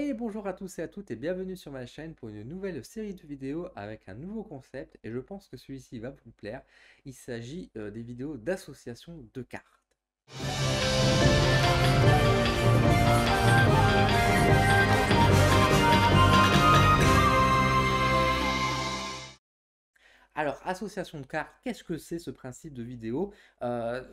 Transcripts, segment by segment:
Et bonjour à tous et à toutes et bienvenue sur ma chaîne pour une nouvelle série de vidéos avec un nouveau concept et je pense que celui-ci va vous plaire. Il s'agit des vidéos d'association de cartes. Alors, association de cartes, qu'est-ce que c'est ce principe de vidéo? Euh,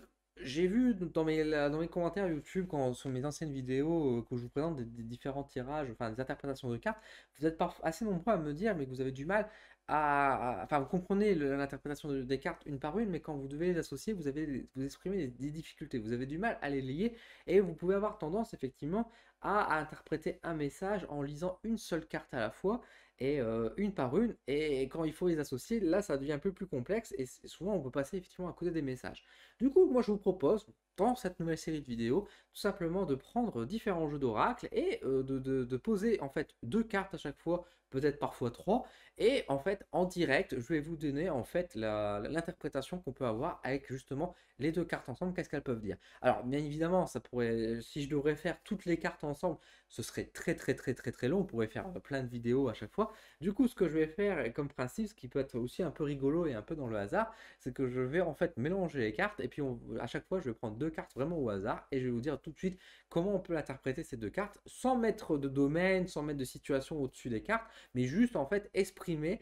j'ai vu dans mes commentaires YouTube, sur mes anciennes vidéos, que je vous présente des différents tirages, enfin des interprétations de cartes, vous êtes parfois assez nombreux à me dire mais que vous avez du mal enfin vous comprenez l'interprétation des cartes une par une, mais quand vous devez les associer, vous exprimez des difficultés, vous avez du mal à les lier et vous pouvez avoir tendance effectivement à interpréter un message en lisant une seule carte à la fois et une par une. Et quand il faut les associer, là, ça devient un peu plus complexe et souvent on peut passer effectivement à côté des messages. Du coup, moi, je vous propose dans cette nouvelle série de vidéos, tout simplement de prendre différents jeux d'oracle et de poser en fait deux cartes à chaque fois, peut-être parfois trois, et en fait en direct, je vais vous donner en fait l'interprétation qu'on peut avoir avec justement les deux cartes ensemble, qu'est-ce qu'elles peuvent dire. Alors bien évidemment, ça pourrait, si je devrais faire toutes les cartes ensemble, ce serait très long, on pourrait faire plein de vidéos à chaque fois. Du coup, ce que je vais faire comme principe, ce qui peut être aussi un peu rigolo et un peu dans le hasard, c'est que je vais en fait mélanger les cartes et puis à chaque fois, je vais prendre deux cartes vraiment au hasard et je vais vous dire tout de suite comment on peut interpréter ces deux cartes sans mettre de domaine, sans mettre de situation au-dessus des cartes, mais juste en fait exprimer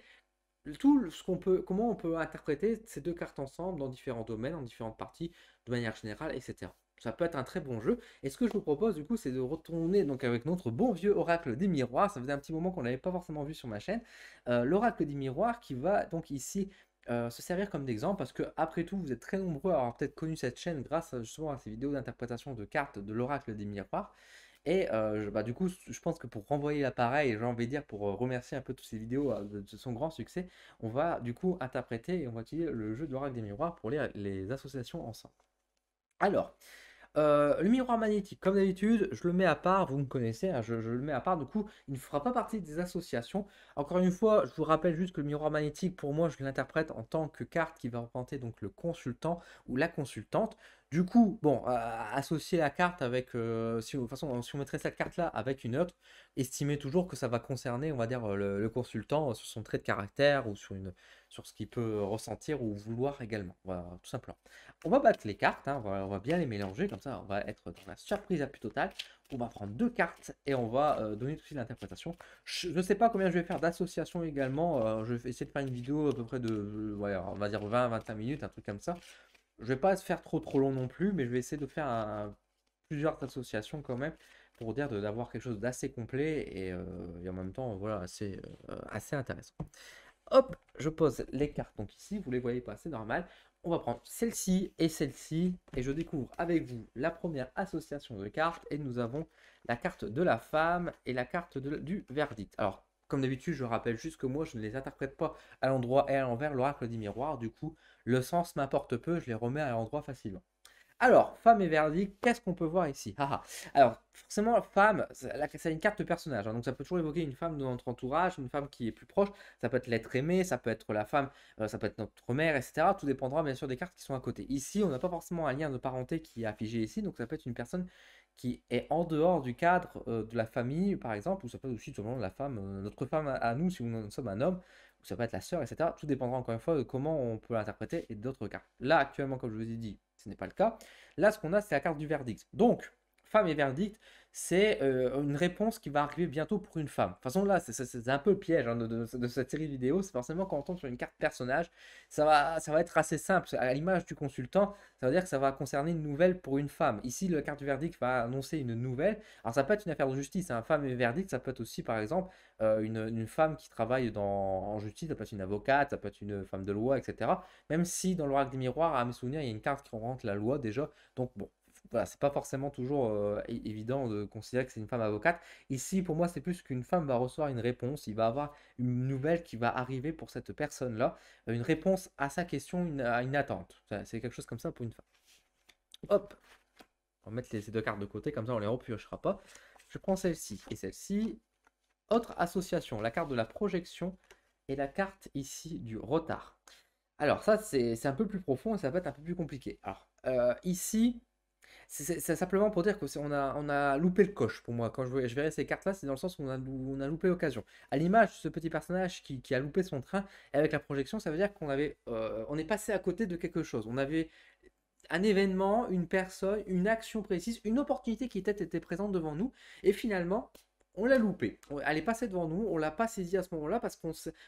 tout ce qu'on peut, comment on peut interpréter ces deux cartes ensemble dans différents domaines, en différentes parties, de manière générale, etc. Ça peut être un très bon jeu. Et ce que je vous propose, du coup, c'est de retourner donc avec notre bon vieux oracle des miroirs. Ça faisait un petit moment qu'on l'avait pas forcément vu sur ma chaîne. L'oracle des miroirs qui va donc ici se servir comme d'exemple parce que, après tout, vous êtes très nombreux à avoir peut-être connu cette chaîne grâce justement à ces vidéos d'interprétation de cartes de l'oracle des miroirs. Et du coup, je pense que pour renvoyer l'appareil, j'ai envie de dire, pour remercier un peu toutes ces vidéos de son grand succès, on va du coup interpréter et on va utiliser le jeu de l'oracle des miroirs pour les associations ensemble. Alors, le miroir magnétique, comme d'habitude, je le mets à part, vous me connaissez, hein, je le mets à part, du coup, il ne fera pas partie des associations. Encore une fois, je vous rappelle juste que le miroir magnétique, pour moi, je l'interprète en tant que carte qui va représenter donc le consultant ou la consultante. Du coup, bon, associer la carte avec, si, de toute façon, si on mettrait cette carte-là avec une autre, estimez toujours que ça va concerner, on va dire, le consultant sur son trait de caractère ou sur ce qu'il peut ressentir ou vouloir également. Voilà, tout simplement. On va battre les cartes, hein, on va bien les mélanger, comme ça on va être dans la surprise la plus totale. On va prendre deux cartes et on va donner tout de suite l'interprétation. Je ne sais pas combien je vais faire d'associations également, je vais essayer de faire une vidéo à peu près de, ouais, on va dire 20-25 minutes, un truc comme ça. Je vais pas se faire trop long non plus, mais je vais essayer de faire plusieurs associations quand même, pour dire d'avoir quelque chose d'assez complet et en même temps voilà, assez intéressant. Hop, je pose les cartes donc ici, vous les voyez pas, c'est normal. On va prendre celle-ci et je découvre avec vous la première association de cartes et nous avons la carte de la femme et la carte du verdict. Alors, comme d'habitude, je rappelle juste que moi, je ne les interprète pas à l'endroit et à l'envers, l'oracle des miroirs. Du coup, le sens m'importe peu, je les remets à l'endroit facilement. Alors, femme et verdict, qu'est-ce qu'on peut voir ici? Alors, forcément, femme, c'est une carte de personnage, hein, donc ça peut toujours évoquer une femme de notre entourage, une femme qui est plus proche, ça peut être l'être aimé, ça peut être la femme, ça peut être notre mère, etc. Tout dépendra bien sûr des cartes qui sont à côté. Ici, on n'a pas forcément un lien de parenté qui est affiché ici, donc ça peut être une personne qui est en dehors du cadre de la famille, par exemple, ou ça peut être aussi tout simplement la femme, notre femme à nous, si nous sommes un homme, ou ça peut être la sœur, etc. Tout dépendra encore une fois de comment on peut l'interpréter et d'autres cartes. Là, actuellement, comme je vous ai dit, ce n'est pas le cas. Là, ce qu'on a, c'est la carte du verdict. Donc, femme et verdict, c'est une réponse qui va arriver bientôt pour une femme. De toute façon, là, c'est un peu le piège, hein, de cette série de vidéos. C'est forcément quand on tombe sur une carte personnage, ça va être assez simple. À l'image du consultant, ça veut dire que ça va concerner une nouvelle pour une femme. Ici, la carte du verdict va annoncer une nouvelle. Alors, ça peut être une affaire de justice, hein. Femme et verdict, ça peut être aussi, par exemple, une femme qui travaille en justice, ça peut être une avocate, ça peut être une femme de loi, etc. Même si dans l'oracle des miroirs, à mes souvenirs, il y a une carte qui représente la loi déjà. Donc bon, voilà, c'est pas forcément toujours évident de considérer que c'est une femme avocate. Ici, pour moi, c'est plus qu'une femme va recevoir une réponse, il va avoir une nouvelle qui va arriver pour cette personne-là, une réponse à sa question, à une attente. C'est quelque chose comme ça pour une femme. Hop, on va mettre ces deux cartes de côté, comme ça on les repiochera pas. Je prends celle-ci et celle-ci. Autre association, la carte de la projection et la carte ici du retard. Alors ça, c'est un peu plus profond et ça va être un peu plus compliqué. Alors ici, C'est simplement pour dire que on a loupé le coche pour moi. Quand je verrai ces cartes-là, c'est dans le sens où on a loupé l'occasion. À l'image de ce petit personnage qui a loupé son train, et avec la projection, ça veut dire on est passé à côté de quelque chose. On avait un événement, une personne, une action précise, une opportunité qui peut-être était présente devant nous, et finalement, on l'a loupé. Elle est passée devant nous, on l'a pas saisie à ce moment-là parce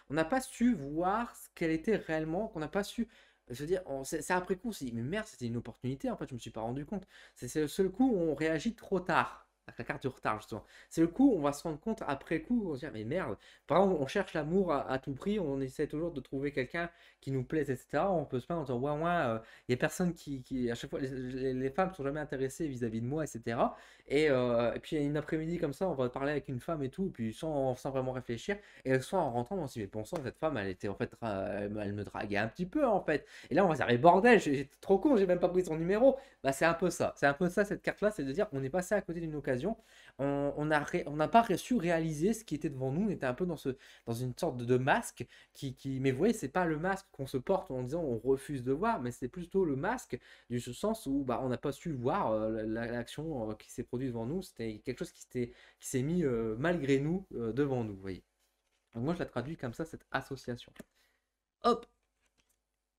on n'a pas su voir ce qu'elle était réellement, qu'on n'a pas su. Je veux dire, c'est après coup, on s'est dit, mais merde, c'était une opportunité, en fait, je me suis pas rendu compte. C'est le seul coup où on réagit trop tard. Avec la carte du retard, justement. C'est le coup, où on va se rendre compte après coup, on se dit, mais merde. Par exemple, on cherche l'amour à tout prix, on essaie toujours de trouver quelqu'un qui nous plaise, etc. On peut se plaindre en disant, ouais, ouais, il y a personne à chaque fois, les femmes sont jamais intéressées vis-à-vis de moi, etc. Et puis une après-midi comme ça, on va parler avec une femme et tout, puis sans vraiment réfléchir. Et le soir, en rentrant, on se dit, mais bon sang, cette femme, elle était en fait, elle me draguait un petit peu en fait. Et là, on va se dire, mais bordel, j'étais trop con, j'ai même pas pris son numéro. Bah, c'est un peu ça. C'est un peu ça, cette carte-là, c'est de dire, on est passé à côté d'une occasion. On n'a pas su réaliser ce qui était devant nous. On était un peu dans une sorte de masque mais vous voyez, c'est pas le masque qu'on se porte en disant on refuse de voir, mais c'est plutôt le masque du sens où bah, on n'a pas su voir l'action qui s'est produite devant nous. C'était quelque chose qui s'est mis malgré nous devant nous, vous voyez. Donc moi, je la traduis comme ça, cette association. Hop,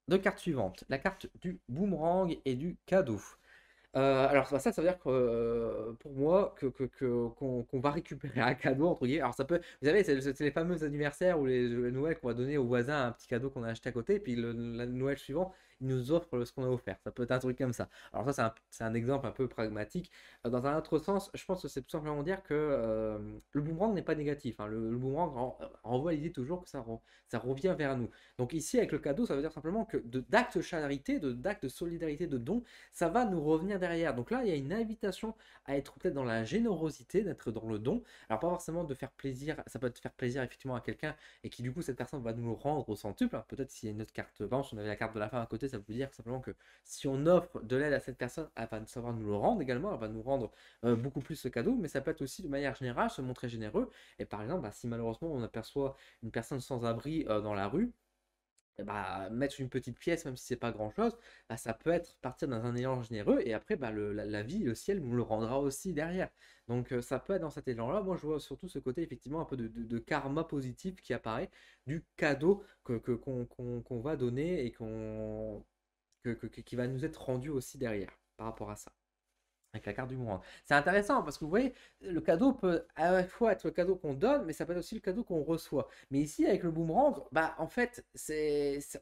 deux cartes suivantes. La carte du boomerang et du cadeau. Alors ça veut dire que pour moi qu'on va récupérer un cadeau entre guillemets. Alors ça peut, vous savez, c'est les fameux anniversaires ou les Noël qu'on va donner au voisin un petit cadeau qu'on a acheté à côté, et puis le Noël suivant, il nous offre ce qu'on a offert. Ça peut être un truc comme ça. Alors ça c'est un exemple un peu pragmatique. Dans un autre sens, je pense que c'est tout simplement dire que le boomerang n'est pas négatif, hein. Le boomerang renvoie l'idée toujours que ça revient vers nous. Donc ici avec le cadeau, ça veut dire simplement que d'actes de charité, d'actes de solidarité, de dons, ça va nous revenir derrière. Donc là, il y a une invitation à être peut-être dans la générosité, d'être dans le don. Alors pas forcément de faire plaisir, ça peut te faire plaisir effectivement à quelqu'un et qui du coup cette personne va nous le rendre au centuple. Alors, peut-être s'il y a une autre carte blanche, on avait la carte de la femme à côté, ça veut dire simplement que si on offre de l'aide à cette personne, elle va savoir nous le rendre également, elle va nous rendre beaucoup plus ce cadeau, mais ça peut être aussi de manière générale se montrer généreux. Et par exemple, bah, si malheureusement on aperçoit une personne sans abri dans la rue, bah, mettre une petite pièce, même si c'est pas grand-chose, bah, ça peut être partir dans un élan généreux et après bah, la vie, le ciel nous le rendra aussi derrière. Donc ça peut être dans cet élan-là. Moi, je vois surtout ce côté effectivement un peu de karma positif qui apparaît du cadeau qu'on va donner et qui va nous être rendu aussi derrière par rapport à ça. Avec la carte du mourant. C'est intéressant parce que vous voyez, le cadeau peut à la fois être le cadeau qu'on donne, mais ça peut être aussi le cadeau qu'on reçoit. Mais ici, avec le boomerang, bah en fait,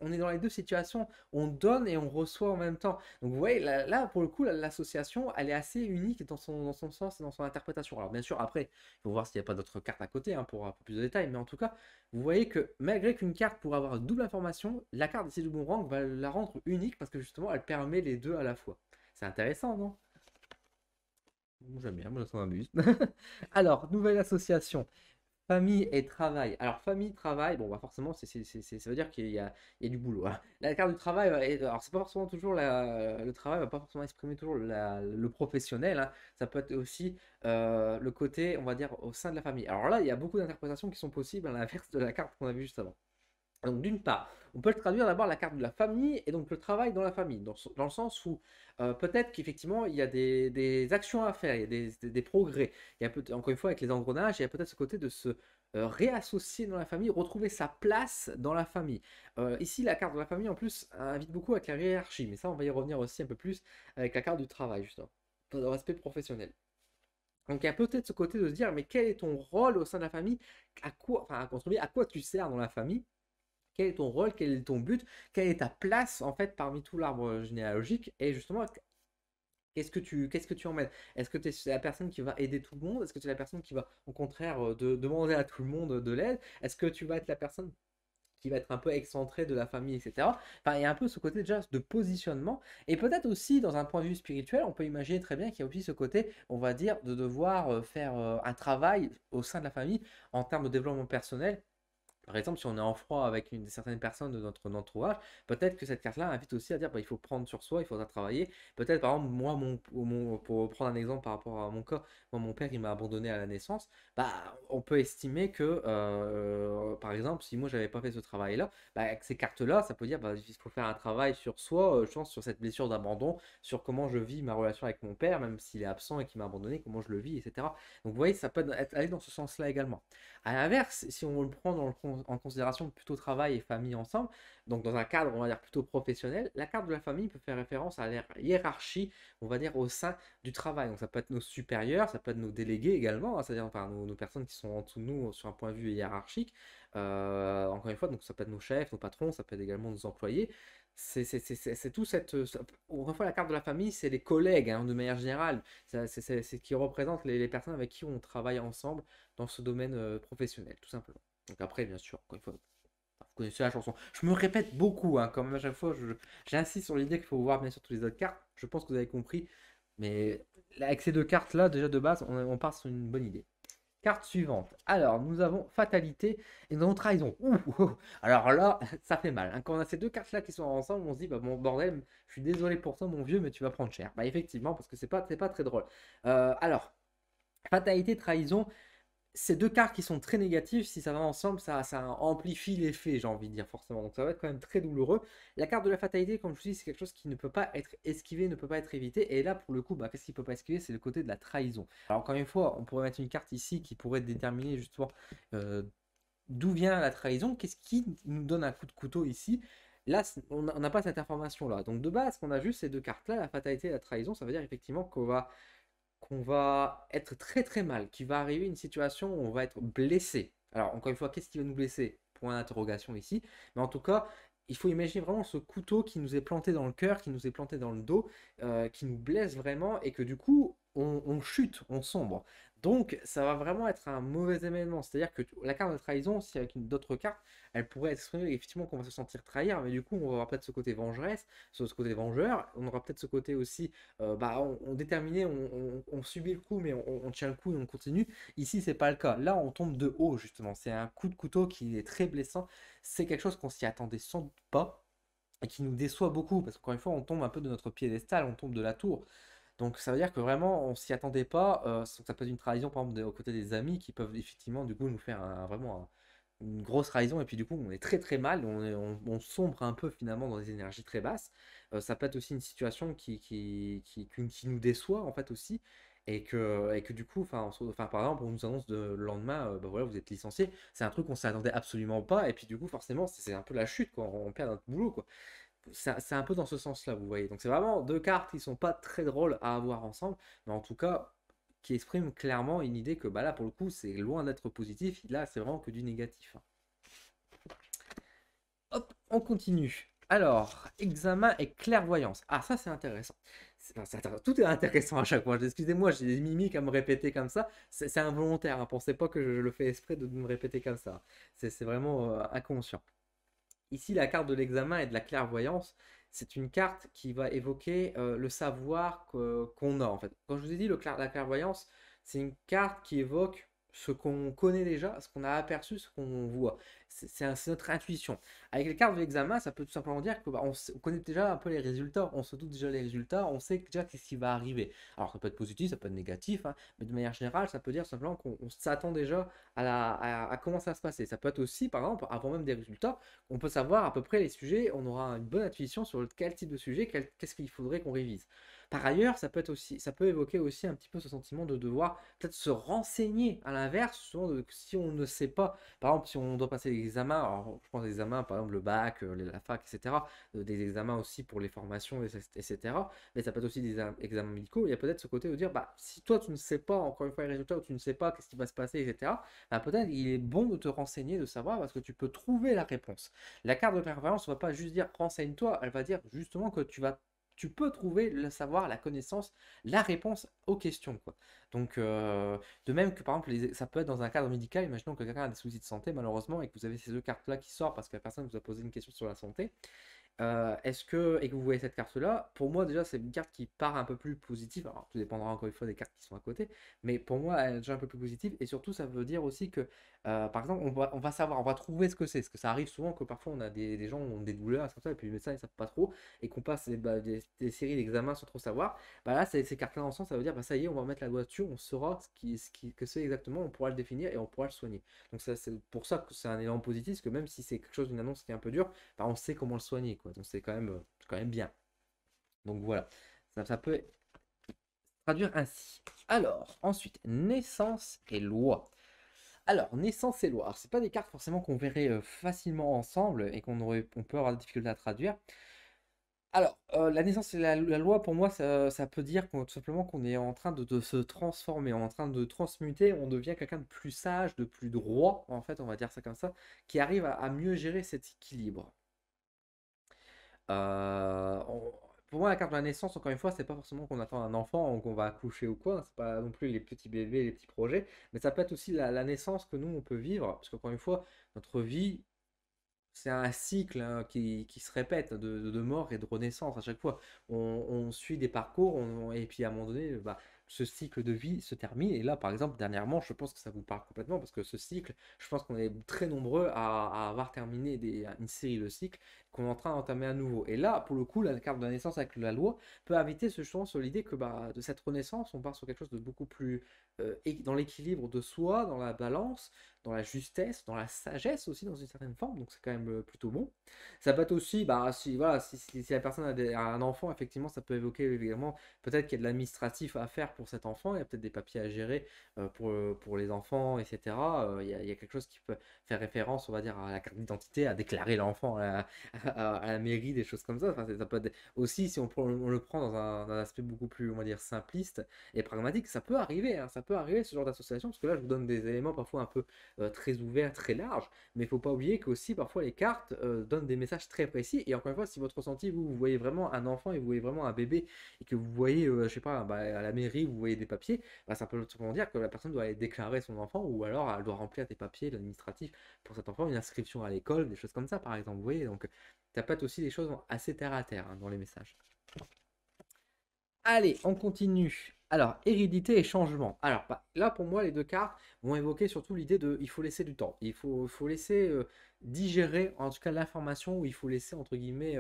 on est dans les deux situations. On donne et on reçoit en même temps. Donc vous voyez, là pour le coup, l'association, elle est assez unique dans son sens et dans son interprétation. Alors bien sûr, après, il faut voir s'il n'y a pas d'autres cartes à côté hein, pour plus de détails. Mais en tout cas, vous voyez que malgré qu'une carte pourrait avoir double information, la carte ici du boomerang va la rendre unique parce que justement, elle permet les deux à la fois. C'est intéressant, non? J'aime bien, moi ça m'amuse. Alors, nouvelle association, famille et travail. Alors, famille, travail, bon, bah forcément, ça veut dire il y a du boulot, hein. La carte du travail, alors c'est pas forcément toujours le travail va pas forcément exprimer toujours le professionnel, hein. Ça peut être aussi le côté, on va dire, au sein de la famille. Alors là, il y a beaucoup d'interprétations qui sont possibles à l'inverse de la carte qu'on a vue juste avant. Donc d'une part, on peut le traduire d'abord la carte de la famille et donc le travail dans la famille, dans le sens où peut-être qu'effectivement il y a des actions à faire, il y a des progrès. Il y a encore une fois avec les engrenages, il y a peut-être ce côté de se réassocier dans la famille, retrouver sa place dans la famille. Ici, la carte de la famille en plus invite beaucoup avec la hiérarchie, mais ça on va y revenir aussi un peu plus avec la carte du travail justement, dans l'aspect professionnel. Donc il y a peut-être ce côté de se dire mais quel est ton rôle au sein de la famille, à quoi tu sers dans la famille, quel est ton rôle, quel est ton but, quelle est ta place en fait parmi tout l'arbre généalogique et justement qu'est-ce que tu emmènes? Est-ce que tu es la personne qui va aider tout le monde? Est-ce que tu es la personne qui va au contraire demander à tout le monde de l'aide? Est-ce que tu vas être la personne qui va être un peu excentrée de la famille, etc. Enfin, il y a un peu ce côté déjà de positionnement. Et peut-être aussi, dans un point de vue spirituel, on peut imaginer très bien qu'il y a aussi ce côté, on va dire, de devoir faire un travail au sein de la famille en termes de développement personnel Par exemple, si on est en froid avec certaines personnes de notre entourage, peut-être que cette carte-là invite aussi à dire bah, il faut prendre sur soi, il faudra travailler. Peut-être, par exemple, moi, pour prendre un exemple par rapport à mon cas, moi, mon père, il m'a abandonné à la naissance. Bah, on peut estimer que, par exemple, si moi, j'avais pas fait ce travail-là, bah, avec ces cartes-là, ça peut dire bah, il faut faire un travail sur soi, je pense, sur cette blessure d'abandon, sur comment je vis ma relation avec mon père, même s'il est absent et qu'il m'a abandonné, comment je le vis, etc. Donc, vous voyez, ça peut aller dans ce sens-là également. À l'inverse, si on le prend en considération plutôt travail et famille ensemble, donc dans un cadre, on va dire, plutôt professionnel, la carte de la famille peut faire référence à la hiérarchie, on va dire, au sein du travail. Donc ça peut être nos supérieurs, ça peut être nos délégués également, hein, c'est-à-dire enfin, nos personnes qui sont en dessous de nous sur un point de vue hiérarchique. Encore une fois, donc ça peut être nos chefs, nos patrons, ça peut être également nos employés. C'est tout cette. Encore une fois, la carte de la famille, c'est les collègues, hein, de manière générale. C'est ce qui représente les personnes avec qui on travaille ensemble dans ce domaine professionnel, tout simplement. Donc après, bien sûr, encore une fois, vous connaissez la chanson. Je me répète beaucoup, hein, quand même à chaque fois, j'insiste sur l'idée qu'il faut voir bien sûr toutes les autres cartes. Je pense que vous avez compris. Mais là, avec ces deux cartes-là, déjà de base, on part sur une bonne idée. Carte suivante. Alors, nous avons fatalité et nous avons trahison. Ouh, ouh. Alors là, ça fait mal, hein. Quand on a ces deux cartes-là qui sont ensemble, on se dit, bah bon bordel, je suis désolé pour toi, mon vieux, mais tu vas prendre cher. Bah effectivement, parce que c'est pas très drôle. Alors, fatalité, trahison, ces deux cartes qui sont très négatives, si ça va ensemble, ça amplifie l'effet, j'ai envie de dire forcément. Donc ça va être quand même très douloureux. La carte de la fatalité, comme je vous dis, c'est quelque chose qui ne peut pas être esquivé, ne peut pas être évité. Et là, pour le coup, bah, qu'est-ce qui ne peut pas esquiver? C'est le côté de la trahison. Alors encore une fois, on pourrait mettre une carte ici qui pourrait déterminer justement euh, d'où vient la trahison. Qu'est-ce qui nous donne un coup de couteau ici? Là, on n'a pas cette information-là. Donc de base, qu'on a juste ces deux cartes-là, la fatalité et la trahison, ça veut dire effectivement qu'on va être très très mal, qu'il va arriver une situation où on va être blessé. Alors, encore une fois, qu'est-ce qui va nous blesser? Point d'interrogation ici. Mais en tout cas, il faut imaginer vraiment ce couteau qui nous est planté dans le cœur, qui nous est planté dans le dos, qui nous blesse vraiment et que du coup, on chute, on sombre. Donc, ça va vraiment être un mauvais événement. C'est-à-dire que la carte de trahison, si avec d'autres cartes, elle pourrait exprimer effectivement qu'on va se sentir trahir, mais du coup, on va avoir peut-être ce côté vengeresse, ce côté vengeur. On aura peut-être ce côté aussi bah, on déterminé, on subit le coup, mais on tient le coup et on continue. Ici, c'est pas le cas. Là, on tombe de haut, justement. C'est un coup de couteau qui est très blessant. C'est quelque chose qu'on s'y attendait sans doute pas et qui nous déçoit beaucoup parce qu'encore une fois, on tombe un peu de notre piédestal, on tombe de la tour. Donc, ça veut dire que vraiment, on s'y attendait pas. Ça peut être une trahison, par exemple, aux côtés des amis qui peuvent effectivement, du coup, nous faire une grosse trahison et puis du coup on est très très mal, on sombre un peu finalement dans des énergies très basses. Ça peut être aussi une situation qui nous déçoit en fait aussi et que du coup, enfin, par exemple on nous annonce le lendemain, bah voilà vous êtes licencié, c'est un truc qu'on s'attendait absolument pas et puis du coup forcément c'est un peu la chute quoi, on perd notre boulot quoi. C'est un peu dans ce sens-là, vous voyez. Donc c'est vraiment deux cartes qui sont pas très drôles à avoir ensemble, mais en tout cas qui expriment clairement une idée que bah là pour le coup c'est loin d'être positif, là c'est vraiment que du négatif, hein. Hop, on continue. Alors, examen et clairvoyance. Ah, ça c'est intéressant. Tout est intéressant à chaque fois. Excusez-moi, j'ai des mimiques à me répéter comme ça. C'est involontaire, hein. Pensez pas que je le fais exprès de me répéter comme ça. C'est vraiment inconscient. Ici, la carte de l'examen et de la clairvoyance, c'est une carte qui va évoquer le savoir qu'on a en fait. Quand je vous ai dit la clairvoyance, c'est une carte qui évoque ce qu'on connaît déjà, ce qu'on a aperçu, ce qu'on voit. C'est notre intuition. Avec les cartes de l'examen, ça peut tout simplement dire que bah, on connaît déjà un peu les résultats, on se doute déjà les résultats, on sait déjà qu'est-ce qui va arriver. Alors ça peut être positif, ça peut être négatif, hein, mais de manière générale, ça peut dire simplement qu'on s'attend déjà à comment ça va se passer. Ça peut être aussi, par exemple, avant même des résultats, on peut savoir à peu près les sujets, on aura une bonne intuition sur quel type de sujet, qu'est-ce qu'il faudrait qu'on révise. Par ailleurs, ça peut évoquer aussi un petit peu ce sentiment de devoir peut-être se renseigner à l'inverse, si on ne sait pas, par exemple, si on doit passer des examens, alors je pense des examens, par exemple le bac, la fac, etc., des examens aussi pour les formations, etc., mais ça peut être aussi des examens médicaux, il y a peut-être ce côté de dire, bah, si toi tu ne sais pas, encore une fois, les résultats, ou tu ne sais pas qu'est-ce qui va se passer, etc., bah, peut-être il est bon de te renseigner, de savoir, parce que tu peux trouver la réponse. La carte de préférence ne va pas juste dire renseigne-toi, elle va dire justement que tu peux trouver le savoir, la connaissance, la réponse aux questions, quoi. Donc, de même que par exemple, ça peut être dans un cadre médical, imaginons que quelqu'un a des soucis de santé malheureusement et que vous avez ces deux cartes-là qui sortent parce que la personne vous a posé une question sur la santé. et que vous voyez cette carte-là, pour moi déjà c'est une carte qui part un peu plus positive. Alors tout dépendra encore une fois des cartes qui sont à côté, mais pour moi elle est déjà un peu plus positive. Et surtout ça veut dire aussi que par exemple on va savoir, on va trouver ce que c'est. Parce que ça arrive souvent que parfois on a des gens qui ont des douleurs comme ça, et puis les médecins ils savent pas trop, et qu'on passe des séries d'examens sans trop savoir. Bah là ces cartes-là ensemble ça veut dire bah ça y est on va mettre la doigt dessus, on saura que c'est exactement, on pourra le définir et on pourra le soigner. Donc ça c'est pour ça que c'est un élément positif, parce que même si c'est quelque chose, une annonce qui est un peu dure, bah, on sait comment le soigner, quoi. Donc c'est quand même bien. Donc voilà, ça peut traduire ainsi. Alors, ensuite, naissance et loi. Alors, naissance et loi. Alors, c'est pas des cartes forcément qu'on verrait facilement ensemble et on peut avoir des difficultés à traduire. Alors, la naissance et la loi, pour moi, ça peut dire tout simplement qu'on est en train de se transformer, en train de transmuter, on devient quelqu'un de plus sage, de plus droit, en fait, on va dire ça comme ça, qui arrive à mieux gérer cet équilibre. Pour moi, la carte de la naissance, encore une fois, c'est pas forcément qu'on attend un enfant ou qu'on va accoucher ou quoi, c'est pas non plus les petits bébés, les petits projets, mais ça peut être aussi la naissance que nous, on peut vivre, parce qu'encore une fois, notre vie, c'est un cycle hein, qui se répète de mort et de renaissance à chaque fois. On suit des parcours et puis à un moment donné, bah, ce cycle de vie se termine. Et là, par exemple, dernièrement, je pense que ça vous parle complètement parce que ce cycle, je pense qu'on est très nombreux à avoir terminé une série de cycles qu'on est en train d'entamer à nouveau. Et là, pour le coup, la carte de la naissance avec la loi peut inviter ce changement sur l'idée que bah, de cette renaissance, on part sur quelque chose de beaucoup plus dans l'équilibre de soi, dans la balance, dans la justesse, dans la sagesse aussi, dans une certaine forme, donc c'est quand même plutôt bon. Ça peut être aussi, bah, si, voilà, si la personne a un enfant, effectivement, ça peut évoquer évidemment peut-être qu'il y a de l'administratif à faire pour cet enfant, il y a peut-être des papiers à gérer pour les enfants, etc. Il y a quelque chose qui peut faire référence, on va dire, à la carte d'identité, à déclarer l'enfant à la mairie, des choses comme ça. Enfin, ça peut être aussi, si on le prend dans un aspect beaucoup plus, on va dire, simpliste et pragmatique, ça peut arriver, hein, ça peut arriver ce genre d'association, parce que là, je vous donne des éléments parfois un peu très ouvert, très large, mais il ne faut pas oublier qu'aussi parfois les cartes donnent des messages très précis. Et encore une fois, si votre ressenti, vous voyez vraiment un enfant et vous voyez vraiment un bébé et que vous voyez, je sais pas, bah, à la mairie, vous voyez des papiers, bah, ça peut tout simplement dire que la personne doit aller déclarer son enfant ou alors elle doit remplir des papiers administratifs pour cet enfant, une inscription à l'école, des choses comme ça par exemple. Vous voyez, donc ça peut être aussi des choses assez terre à terre hein, dans les messages. Allez, on continue. Alors, hérédité et changement. Alors, bah, là, pour moi, les deux cartes vont évoquer surtout l'idée de il faut laisser du temps. Il faut laisser digérer, en tout cas, l'information, ou il faut laisser, entre guillemets,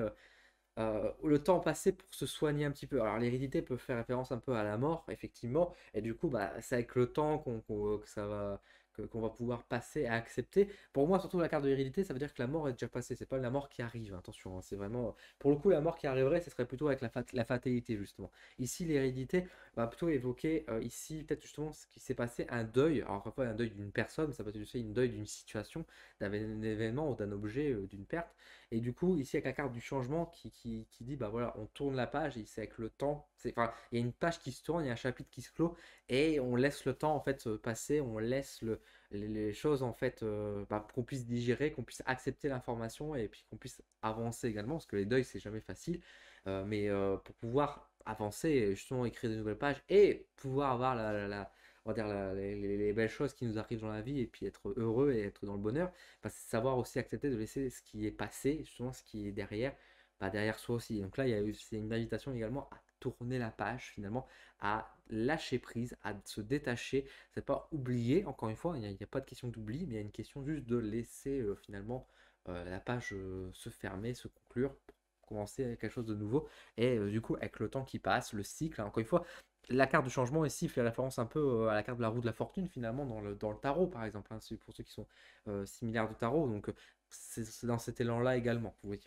le temps passé pour se soigner un petit peu. Alors, l'hérédité peut faire référence un peu à la mort, effectivement, et du coup, bah, c'est avec le temps que ça va. Qu'on va pouvoir passer à accepter. Pour moi, surtout la carte de l'hérédité, ça veut dire que la mort est déjà passée. C'est pas la mort qui arrive, attention. Hein, c'est vraiment. Pour le coup, la mort qui arriverait, ce serait plutôt avec la fatalité, justement. Ici, l'hérédité va plutôt évoquer, ici, peut-être justement ce qui s'est passé, un deuil. Alors, encore une fois, un deuil d'une personne, ça peut être aussi un deuil d'une situation, d'un événement ou d'un objet, d'une perte. Et du coup, ici, avec la carte du changement qui dit, bah voilà, on tourne la page et c'est avec le temps. Enfin, il y a une page qui se tourne, il y a un chapitre qui se clôt et on laisse le temps en fait passer, on laisse les choses en fait bah, qu'on puisse digérer, qu'on puisse accepter l'information et puis qu'on puisse avancer également parce que les deuils c'est jamais facile. Mais pour pouvoir avancer et justement écrire de nouvelles pages et pouvoir avoir on va dire les belles choses qui nous arrivent dans la vie et puis être heureux et être dans le bonheur, bah, c'est savoir aussi accepter de laisser ce qui est passé, justement ce qui est derrière, bah, derrière soi aussi. Donc là, c'est une invitation également à tourner la page finalement, à lâcher prise, à se détacher. C'est pas oublier, encore une fois, il n'y a, pas de question d'oubli, mais il y a une question juste de laisser finalement la page se fermer, se conclure, pour commencer avec quelque chose de nouveau. Et du coup, avec le temps qui passe, le cycle, hein, encore une fois, la carte du changement ici fait référence un peu à la carte de la roue de la fortune finalement dans le tarot par exemple, hein, c'est pour ceux qui sont similaires du tarot, donc c'est dans cet élan-là également, vous voyez.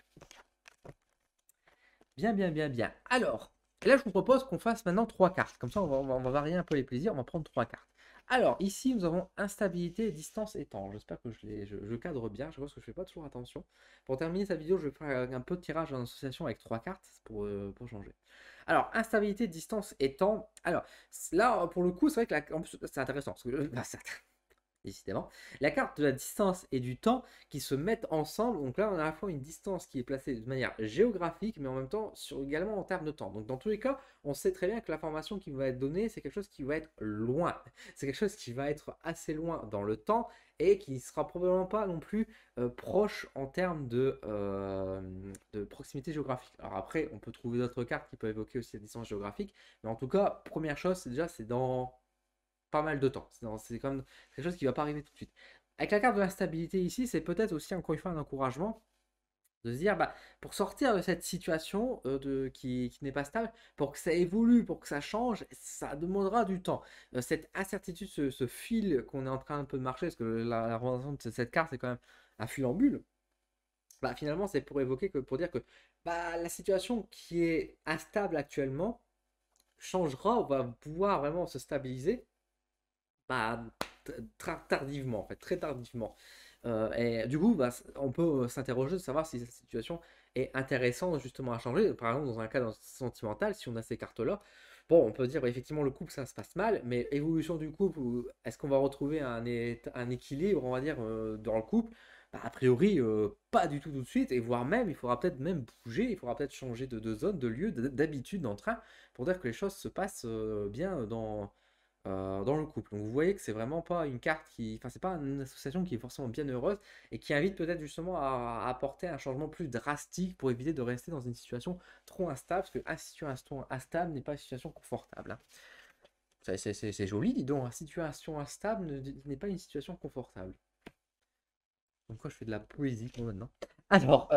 Bien, bien, bien, bien. Alors, là je vous propose qu'on fasse maintenant trois cartes, comme ça on va varier un peu les plaisirs, on va prendre trois cartes. Alors, ici nous avons instabilité, distance et temps. J'espère que je cadre bien, je pense que je fais pas toujours attention. Pour terminer cette vidéo, je vais faire un peu de tirage en association avec trois cartes pour changer. Alors, instabilité, distance et temps. Alors, là, pour le coup, c'est vrai que en plus, c'est intéressant. Parce que, bah, décidément, la carte de la distance et du temps qui se mettent ensemble. Donc là, on a à la fois une distance qui est placée de manière géographique, mais en même temps également en termes de temps. Donc dans tous les cas, on sait très bien que l'information qui va être donnée, c'est quelque chose qui va être loin. C'est quelque chose qui va être assez loin dans le temps et qui ne sera probablement pas non plus proche en termes de proximité géographique. Alors après, on peut trouver d'autres cartes qui peuvent évoquer aussi la distance géographique, mais en tout cas, première chose, c'est déjà, c'est dans pas mal de temps. C'est quand même quelque chose qui ne va pas arriver tout de suite. Avec la carte de l'instabilité ici, c'est peut-être aussi encore une fois un encouragement de se dire, bah, pour sortir de cette situation qui n'est pas stable, pour que ça évolue, pour que ça change, ça demandera du temps. Cette incertitude, ce fil qu'on est en train un peu de marcher, parce que la représentation de cette carte, c'est quand même un fil en bulle, bah, finalement, c'est pour évoquer que, pour dire que bah, la situation qui est instable actuellement changera, on va pouvoir vraiment se stabiliser bah, tardivement, en fait, très tardivement. Et du coup, bah, on peut s'interroger de savoir si cette situation est intéressante justement à changer. Par exemple, dans un cas sentimental, si on a ces cartes-là, bon, on peut dire bah, effectivement le couple ça se passe mal, mais évolution du couple, est-ce qu'on va retrouver un équilibre, on va dire, dans le couple? Bah, a priori, pas du tout tout de suite, et voire même, il faudra peut-être même bouger, il faudra peut-être changer de zone, de lieu, d'habitude, d'entrain, pour dire que les choses se passent bien dans le couple. Donc vous voyez que c'est vraiment pas une carte qui, enfin c'est pas une association qui est forcément bien heureuse et qui invite peut-être justement à apporter un changement plus drastique pour éviter de rester dans une situation trop instable, parce qu'une situation instable n'est pas une situation confortable, hein. C'est joli, dis donc, une situation instable n'est pas une situation confortable. Donc quoi, je fais de la poésie pour maintenant. Alors,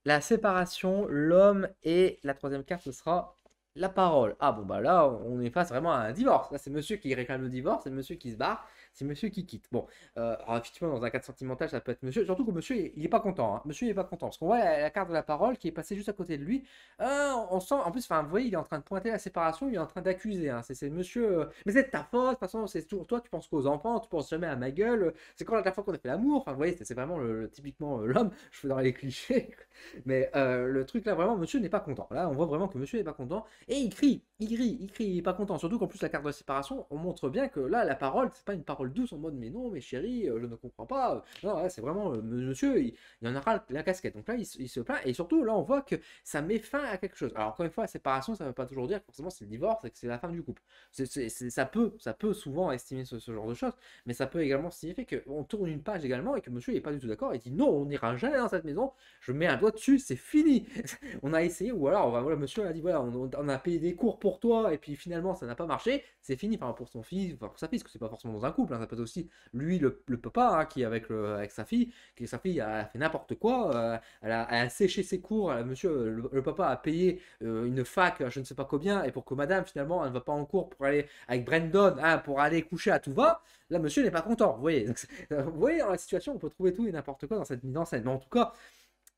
la séparation, l'homme et la troisième carte, ce sera la parole. Ah bon, bah là, on est face vraiment à un divorce. Là, c'est monsieur qui réclame le divorce, c'est monsieur qui se barre, c'est monsieur qui quitte. Bon, alors effectivement, dans un cadre sentimental, ça peut être monsieur, surtout que monsieur, il est pas content, hein. Monsieur, il est pas content. Parce qu'on voit la carte de la parole qui est passée juste à côté de lui. On sent, en plus, enfin, vous voyez, il est en train de pointer la séparation, il est en train d'accuser, hein. C'est monsieur, mais c'est de ta faute, de toute façon, c'est toujours toi, tu penses qu'aux enfants, tu penses jamais à ma gueule. C'est quand la dernière fois qu'on a fait l'amour. Enfin, vous voyez, c'est vraiment typiquement l'homme, je fais dans les clichés. Mais le truc là, vraiment, monsieur n'est pas content. Là, on voit vraiment que monsieur n'est pas content. Et il crie, il crie, il crie, il est pas content. Surtout qu'en plus, la carte de la séparation, on montre bien que là, la parole, c'est pas une parole douce en mode, mais non, mais chérie, je ne comprends pas. Non, là, c'est vraiment, monsieur, il en aura la casquette. Donc là, il se plaint. Et surtout, là, on voit que ça met fin à quelque chose. Alors, encore une fois, la séparation, ça ne veut pas toujours dire que forcément c'est le divorce et que c'est la femme du couple. Ça peut souvent estimer ce genre de choses, mais ça peut également signifier qu'on tourne une page également et que monsieur n'est pas du tout d'accord et dit non, on n'ira jamais dans cette maison, je mets un doigt dessus, c'est fini. On a essayé, ou alors voilà, monsieur a dit voilà, on a payé des cours pour toi, et puis finalement ça n'a pas marché, c'est fini, enfin pour son fils, enfin pour sa fille, parce que c'est pas forcément dans un couple, hein, ça peut être aussi lui, le papa, hein, qui est avec sa fille, qui sa fille a fait n'importe quoi, elle a séché ses cours, monsieur, le papa a payé une fac, je ne sais pas combien, et pour que madame finalement elle ne va pas en cours pour aller avec Brandon, hein, pour aller coucher à tout va, là monsieur n'est pas content, vous voyez. Donc, vous voyez, dans la situation, on peut trouver tout et n'importe quoi dans cette mise en scène, mais en tout cas,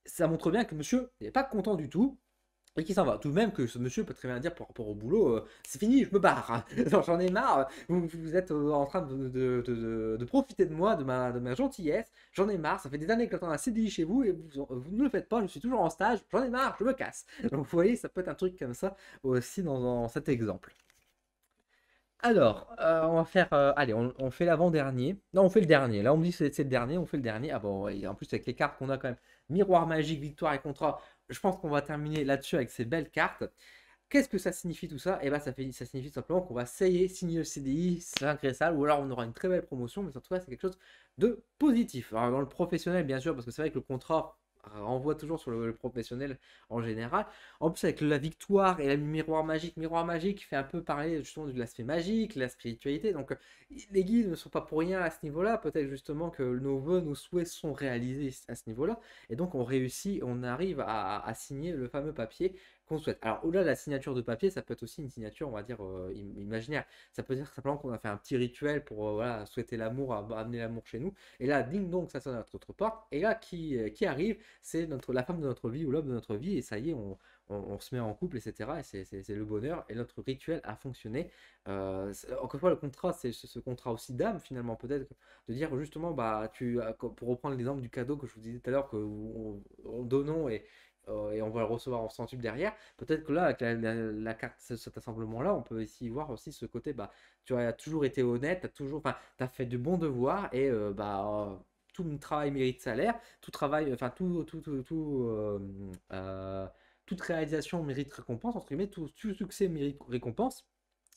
ça montre bien que monsieur n'est pas content du tout et qui s'en va. Tout de même que ce monsieur peut très bien dire par rapport au boulot, c'est fini, je me barre. J'en ai marre, vous êtes en train de profiter de moi, de ma gentillesse, j'en ai marre, ça fait des années que j'attends un CDI chez vous et vous ne le faites pas, je suis toujours en stage, j'en ai marre, je me casse. Donc vous voyez, ça peut être un truc comme ça aussi dans cet exemple. Alors, on va faire. Allez, on fait l'avant-dernier. Non, on fait le dernier. Là, on me dit que c'est le dernier, on fait le dernier. Ah bon, ouais, en plus, avec les cartes qu'on a quand même, miroir magique, victoire et contrat, je pense qu'on va terminer là-dessus avec ces belles cartes. Qu'est-ce que ça signifie tout ça? Eh bien, ça signifie simplement qu'on va signer le CDI, ça, ou alors on aura une très belle promotion, mais en tout cas, c'est quelque chose de positif. Alors, dans le professionnel, bien sûr, parce que c'est vrai que le contrat renvoie toujours sur le professionnel en général. En plus, avec la victoire et le miroir magique fait un peu parler justement de l'aspect magique, la spiritualité. Donc, les guides ne sont pas pour rien à ce niveau-là. Peut-être justement que nos vœux, nos souhaits sont réalisés à ce niveau-là. Et donc, on réussit, on arrive à signer le fameux papier qu'on souhaite. Alors, au-delà de la signature de papier, ça peut être aussi une signature, on va dire, imaginaire. Ça peut dire simplement qu'on a fait un petit rituel pour voilà, souhaiter l'amour, amener l'amour chez nous. Et là, ding dong, ça sonne à notre porte. Et là, qui arrive, c'est la femme de notre vie ou l'homme de notre vie. Et ça y est, on se met en couple, etc. Et c'est le bonheur. Et notre rituel a fonctionné. Encore une fois, le contrat, c'est ce contrat aussi d'âme, finalement, peut-être, de dire justement, bah, pour reprendre l'exemple du cadeau que je vous disais tout à l'heure, que en donnant et et on va le recevoir en centuple derrière. Peut-être que là, avec la carte, cet assemblement-là, on peut ici voir aussi ce côté, bah, tu as toujours été honnête, enfin, t'as fait de bons devoirs et tout le travail mérite salaire, tout travail, enfin, toute réalisation mérite récompense, entre guillemets, tout succès mérite récompense.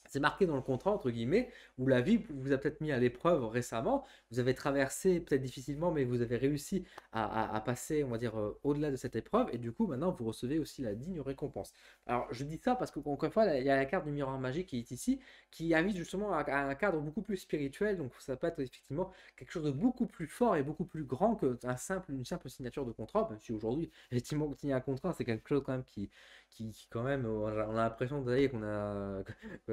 C'est marqué dans le contrat, entre guillemets, où la vie vous a peut-être mis à l'épreuve récemment. Vous avez traversé peut-être difficilement, mais vous avez réussi à passer, on va dire, au-delà de cette épreuve. Et du coup, maintenant, vous recevez aussi la digne récompense. Alors, je dis ça parce que, encore une fois, il y a la carte du miroir magique qui est ici, qui invite justement à un cadre beaucoup plus spirituel. Donc, ça peut être effectivement quelque chose de beaucoup plus fort et beaucoup plus grand une simple signature de contrat. Même si aujourd'hui, effectivement, signer un contrat, c'est quelque chose quand même qui quand même, on a l'impression d'ailleurs qu'on a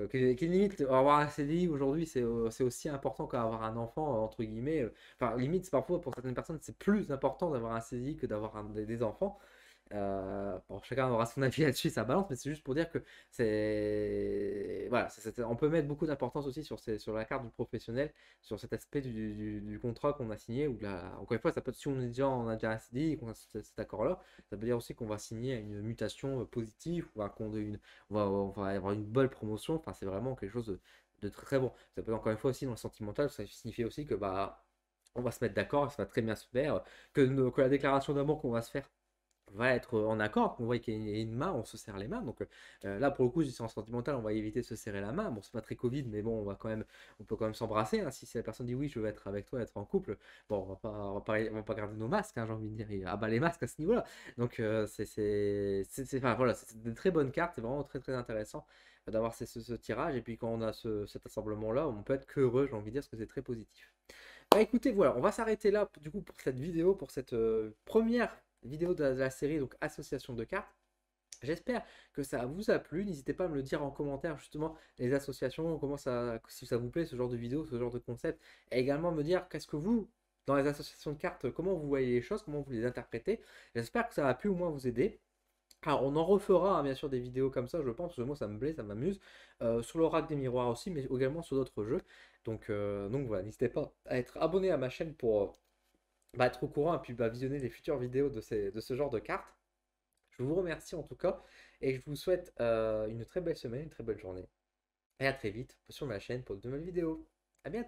qui limite avoir un CDI aujourd'hui c'est aussi important qu'avoir un enfant entre guillemets. Enfin limite c'est parfois pour certaines personnes c'est plus important d'avoir un CDI que d'avoir des enfants. Bon, chacun aura son avis là-dessus, ça balance, mais c'est juste pour dire que c'est. Voilà, on peut mettre beaucoup d'importance aussi sur la carte du professionnel, sur cet aspect du contrat qu'on a signé. Ou encore une fois, ça peut être si on a déjà un CDI et qu'on a cet accord-là, ça veut dire aussi qu'on va signer une mutation positive, ou on va avoir une bonne promotion. Enfin, c'est vraiment quelque chose de très bon. Ça peut encore une fois aussi dans le sentimental, ça signifie aussi que bah. On va se mettre d'accord, ça va très bien se faire, que la déclaration d'amour qu'on va se faire va être en accord, qu'on voit qu'il y a une main, on se serre les mains. Donc là, pour le coup, je dis en sentimental, on va éviter de se serrer la main. Bon, c'est pas très Covid, mais bon, on peut quand même s'embrasser, hein. Si la personne dit oui, je veux être avec toi, être en couple, bon, on va pas garder nos masques, hein, j'ai envie de dire. Ah bah les masques à ce niveau-là. Donc enfin, voilà, c'est de très bonnes cartes, c'est vraiment très très intéressant d'avoir ce tirage. Et puis quand on a cet assemblement-là, on peut être que heureux, j'ai envie de dire, parce que c'est très positif. Bah écoutez, voilà, on va s'arrêter là du coup pour cette vidéo, pour cette première vidéo de la série, donc association de cartes. J'espère que ça vous a plu. N'hésitez pas à me le dire en commentaire, justement, les associations, si ça vous plaît, ce genre de vidéo, ce genre de concept. Et également me dire qu'est-ce que vous, dans les associations de cartes, comment vous voyez les choses, comment vous les interprétez. J'espère que ça a pu au moins vous aider. Alors, on en refera bien sûr des vidéos comme ça, je pense, parce que moi ça me plaît, ça m'amuse. Sur l'oracle des miroirs aussi, mais également sur d'autres jeux. Donc voilà, n'hésitez pas à être abonné à ma chaîne pour être au courant et puis visionner les futures vidéos de ce genre de cartes. Je vous remercie en tout cas et je vous souhaite une très belle semaine, une très belle journée. Et à très vite sur ma chaîne pour de nouvelles vidéos. À bientôt!